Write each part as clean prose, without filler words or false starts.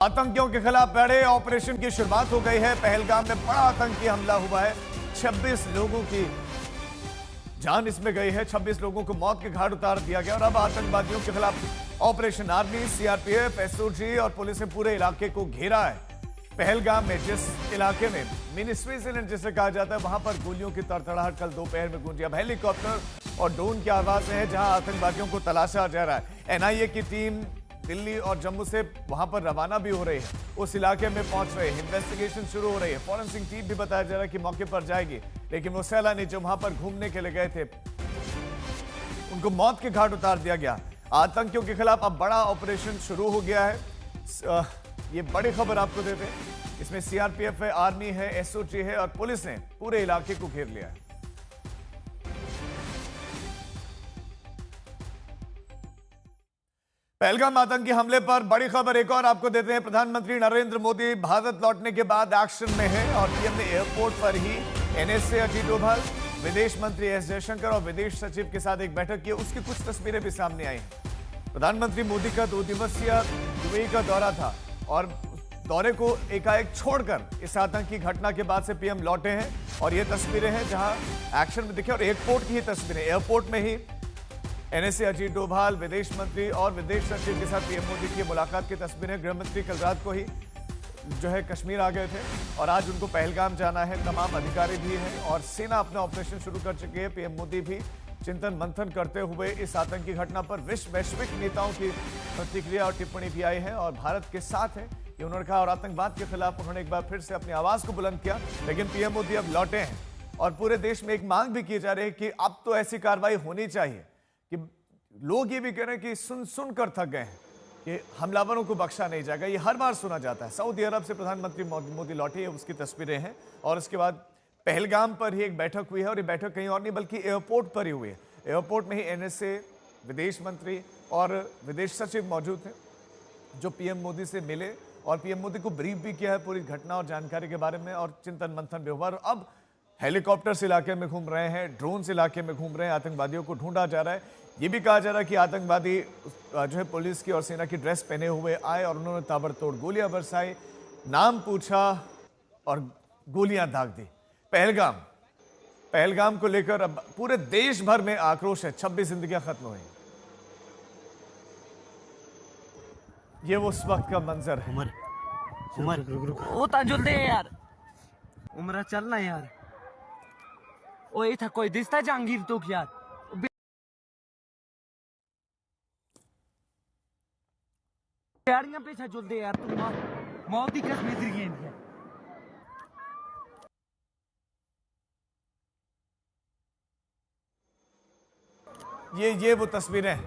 आतंकियों के खिलाफ बड़े ऑपरेशन की शुरुआत हो गई है। पहलगाम में बड़ा आतंकी हमला हुआ है। 26 लोगों की जान इसमें गई है। 26 लोगों को मौत के घाट उतार दिया गया और अब आतंकवादियों के खिलाफ ऑपरेशन आर्मी, सीआरपीएफ, एसओजी और पुलिस ने पूरे इलाके को घेरा है। पहलगाम में जिस इलाके में मिनी स्विट्जरलैंड जिसे कहा जाता है, वहां पर गोलियों की तड़तड़ाहट कल दोपहर में गूंजी। अब हेलीकॉप्टर और ड्रोन की आवाजें हैं जहां आतंकवादियों को तलाशा जा रहा है। एनआईए की टीम दिल्ली और जम्मू से वहां पर रवाना भी हो रही है, उस इलाके में पहुंच रहे हैं। इन्वेस्टिगेशन शुरू हो रही है। फॉरेंसिक टीम भी बताया जा रहा है कि मौके पर जाएगी, लेकिन वो सैलानी जो वहां पर घूमने के लिए गए थे उनको मौत के घाट उतार दिया गया। आतंकियों के खिलाफ अब बड़ा ऑपरेशन शुरू हो गया है। ये बड़ी खबर आपको देते हैं। इसमें सीआरपीएफ है, आर्मी है, एसओजी है और पुलिस ने पूरे इलाके को घेर लिया है। पहलगाम आतंकी हमले पर बड़ी खबर एक और आपको देते हैं। प्रधानमंत्री नरेंद्र मोदी भारत लौटने के बाद एक्शन में है और पीएम ने एयरपोर्ट पर ही एनएसए अजीत डोभाल, विदेश मंत्री एस जयशंकर और विदेश सचिव के साथ एक बैठक की। उसकी कुछ तस्वीरें भी सामने आई हैं। प्रधानमंत्री मोदी का 2 दिवसीय यूएई का दौरा था और दौरे को एकाएक छोड़कर इस आतंकी घटना के बाद से पीएम लौटे हैं और ये तस्वीरें हैं जहां एक्शन में दिखे। और एयरपोर्ट की ही तस्वीरें, एयरपोर्ट में ही एनएसए अजीत डोभाल, विदेश मंत्री और विदेश सचिव के साथ पीएम मोदी की मुलाकात की तस्वीरें। गृहमंत्री कल रात को ही जो है कश्मीर आ गए थे और आज उनको पहलगाम जाना है। तमाम अधिकारी भी हैं और सेना अपना ऑपरेशन शुरू कर चुकी है। पीएम मोदी भी चिंतन मंथन करते हुए इस आतंकी घटना पर वैश्विक नेताओं की प्रतिक्रिया और टिप्पणी भी आई है और भारत के साथ है ये उन्होंने कहा। और आतंकवाद के खिलाफ उन्होंने एक बार फिर से अपनी आवाज को बुलंद किया। लेकिन पीएम मोदी अब लौटे हैं और पूरे देश में एक मांग भी की जा रही है कि अब तो ऐसी कार्रवाई होनी चाहिए कि लोग ये भी कह रहे हैं कि सुनकर थक गए हैं कि हमलावरों को बख्शा नहीं जाएगा। ये हर बार सुना जाता है। सऊदी अरब से प्रधानमंत्री मोदी लौटे, उसकी तस्वीरें हैं और उसके बाद पहलगाम पर ही एक बैठक हुई है और ये बैठक कहीं और नहीं बल्कि एयरपोर्ट पर ही हुई है। एयरपोर्ट में ही एनएसए, विदेश मंत्री और विदेश सचिव मौजूद थे जो पीएम मोदी से मिले और पीएम मोदी को ब्रीफ भी किया है पूरी घटना और जानकारी के बारे में और चिंतन मंथन भी हुआ। और अब हेलीकॉप्टर्स इलाके में घूम रहे हैं, ड्रोन्स इलाके में घूम रहे हैं, आतंकवादियों को ढूंढा जा रहा है। ये भी कहा जा रहा है कि आतंकवादी जो है पुलिस की और सेना की ड्रेस पहने हुए आए और उन्होंने ताबड़तोड़ गोलियां बरसाई, नाम पूछा और गोलियां दाग दी। पहलगाम को लेकर अब पूरे देश भर में आक्रोश है। 26 जिंदगियां खत्म हुई। ये वो उस वक्त का मंजर है। उमर ओ ताजुल दे यार, उमरा चलना यार। ओ ये था कोई दिसता जहांगीर तो यार पे चल दे यार। तुम मौत की कसम इधर गेंद है। ये वो तस्वीरें हैं।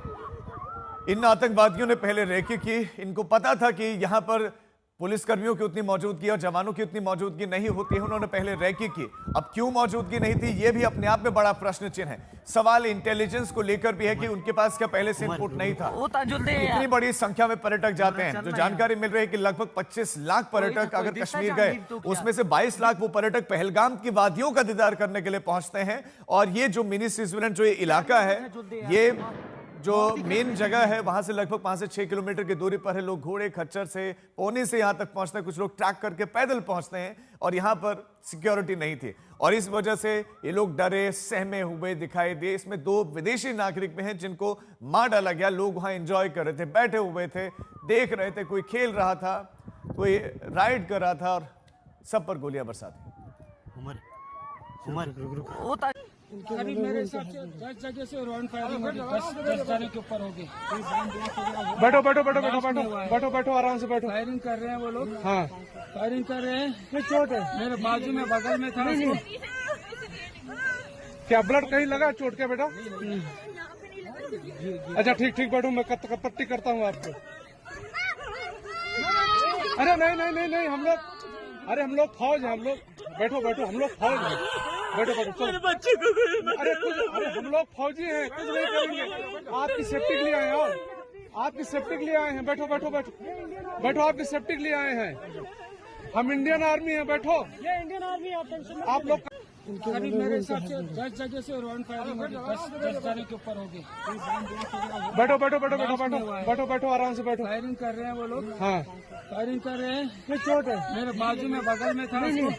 इन आतंकवादियों ने पहले रेकी की। इनको पता था कि यहां पर पुलिसकर्मियों की उतनी मौजूदगी और जवानों की उतनी मौजूदगी नहीं होती है। उन्होंने पहले रेकी की। अब क्यों मौजूदगी नहीं थी, यह भी अपने आप में बड़ा प्रश्न चिन्ह है। सवाल इंटेलिजेंस को लेकर भी है कि उनके पास क्या पहले से इनपुट नहीं था। इतनी बड़ी संख्या में पर्यटक जाते हैं। जो जानकारी मिल रही है कि लगभग 25 लाख पर्यटक अगर कश्मीर गए, उसमें से 22 लाख वो पर्यटक पहलगाम की वादियों का दीदार करने के लिए पहुंचते हैं। और ये जो मिनी स्विट्जरलैंड जो ये इलाका है, ये जो मेन जगह है, वहां से लगभग 5 से 6 किलोमीटर की दूरी पर है। लोग घोड़े खच्चर से, पोनी से यहां तक पहुंचते हैं, कुछ लोग ट्रैक करके पैदल पहुंचते हैं और यहां पर सिक्योरिटी नहीं थी और इस वजह से ये लोग डरे सहमे हुए दिखाई दिए। इसमें 2 विदेशी नागरिक में हैं जिनको मार डाला गया। लोग वहां एंजॉय कर रहे थे, बैठे हुए थे, देख रहे थे, कोई खेल रहा था, कोई राइड कर रहा था और सब पर गोलियां बरसा दी। अभी मेरे हिसाब से 10 जगह से राउंड फायरिंग होगी, 10 जाने के ऊपर होगी। बैठो आराम से बैठो। फायरिंग कर रहे हैं वो लोग। हाँ, फायरिंग कर रहे हैं। चोट है मेरे बाजू में, बगल में था। क्या ब्लड कहीं लगा चोट के बेटा? अच्छा ठीक बैठो, मैं पट्टी करता हूँ आपको। अरे नहीं हम लोग फौज है। हम लोग बैठो हम लोग फौज है। बैठो चलो। बच्चे को अरे हम लोग फौजी हैं, कुछ नहीं करेंगे। आपकी सेफ्टी के लिए आए हैं। आपकी सेफ्टी के लिए आए हैं। बैठो आपकी सेफ्टी के लिए आए हैं। हम इंडियन आर्मी हैं। बैठो। ये इंडियन आर्मी, आप टेंशन आप लोग करीब मेरे हिसाब से 10 जगह से राउंड फायरिंग हो गई, 10 जने के ऊपर हो गई। बैठो बैठो बैठो बैठो बैठो बैठो बैठो आराम से बैठो। फायरिंग कर रहे हैं वो लोग, हाँ फायरिंग कर रहे हैं। ये चोट है, मेरे बाजू में बगल में था उसको।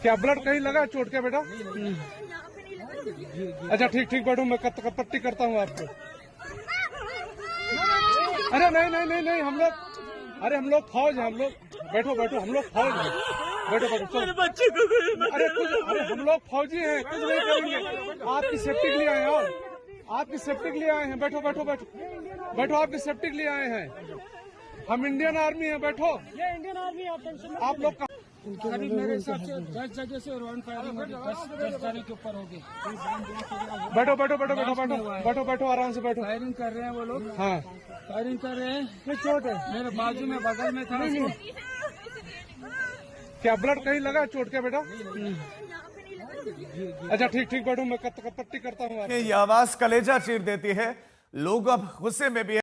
क्या ब्लड कहीं लगा चोट के बेटा? अच्छा ठीक ठीक बैठो, मैं पट्टी करता हूँ आपको। अरे नहीं नहीं नहीं नहीं हम लोग फौज हैं, हम लोग बैठो बैठो, हम लोग फौज हैं, बैठो बैठो चलो। बच्चे को अरे हम लोग फौजी हैं, कुछ नहीं करेंगे, आपकी सेफ्टी के लिए आए हैं, और आपकी सेफ्टी के लिए आए हैं। बैठो बैठो बैठो बैठो, आपकी सेफ्टी के लिए आए हैं। हम इंडियन आर्मी हैं, बैठो। ये इंडियन आर्मी आप लोग का करीब मेरे हिसाब से 10 जगह से राउंड फायरिंग हो गई, 10 जने के ऊपर हो गई। बैठो बैठो बैठो बैठो बैठो बैठो बैठो आराम से बैठो। फायरिंग कर रहे हैं वो लोग, हाँ फायरिंग कर रहे हैं। ये चोट है, मेरे बाजू में बगल में था उसको। क्या ब्लड कहीं लगा चोट के बेटा? अच्छा ठीक ठीक बैठो, मैं पट्टी करता हूँ आपको। ये आवाज कलेजा चीर देती है। लोग अब गुस्से में भी